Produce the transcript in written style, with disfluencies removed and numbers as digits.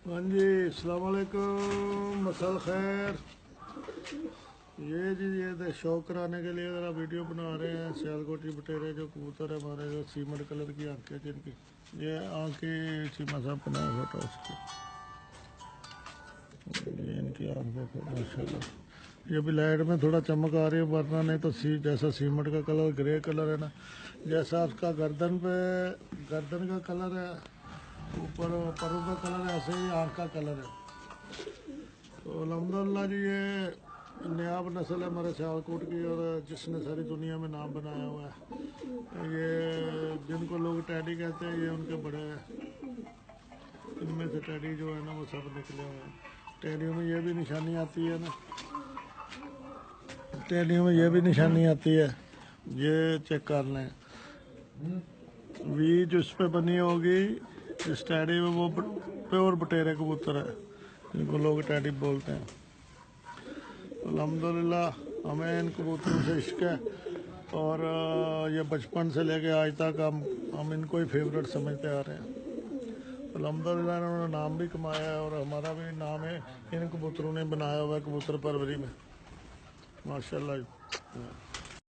ہاں جی، السلام علیکم، مساء الخیر۔ یہ شوق کرانے کے لیے ذرا ویڈیو بنا رہے ہیں۔ سیالکوٹی بٹیرے جو کبوتر ہے ہمارے، جو سیمنٹ کلر کی آنکھیں جن کی، یہ آنکھیں چیمہ صاحب بنایا فوٹو اس کی، یہ ان کی آنکھیں ماشاء اللہ۔ یہ بھی لائٹ میں تھوڑا چمک آ رہی ہے، ورنہ نہیں تو جیسا سیمنٹ کا کلر گرے کلر ہے نا، جیسا اس کا گردن کا کلر ہے، اوپر پروں کا کلر ہے، ایسے ہی آنکھ کا کلر ہے۔ تو الحمدللہ جی، یہ نیاب نسل ہے ہمارے سیالکوٹ کی، اور جس نے ساری دنیا میں نام بنایا ہوا ہے۔ یہ جن کو لوگ ٹیڈی کہتے ہیں، یہ ان کے بڑے ان میں سے ٹیڈی جو ہے نا وہ سب نکلے ہوئے ہیں۔ ٹیڈیوں میں یہ بھی نشانی آتی ہے نا، ٹیڈیوں میں یہ بھی نشانی آتی ہے، یہ چیک کر لیں۔ وی جو اس پہ بنی ہوگی اس ٹیڈی میں، وہ پیور بٹیرے کبوتر ہے جن کو لوگ ٹیڈی بولتے ہیں۔ الحمدللہ ہمیں ان کبوتروں سے عشق ہے، اور یہ بچپن سے لے کے آج تک ہم ان کو ہی فیوریٹ سمجھتے آ رہے ہیں۔ الحمدللہ انہوں نے نام بھی کمایا ہے، اور ہمارا بھی نام ہے ان کبوتروں نے بنایا ہوا ہے کبوتر پروری میں، ماشاءاللہ۔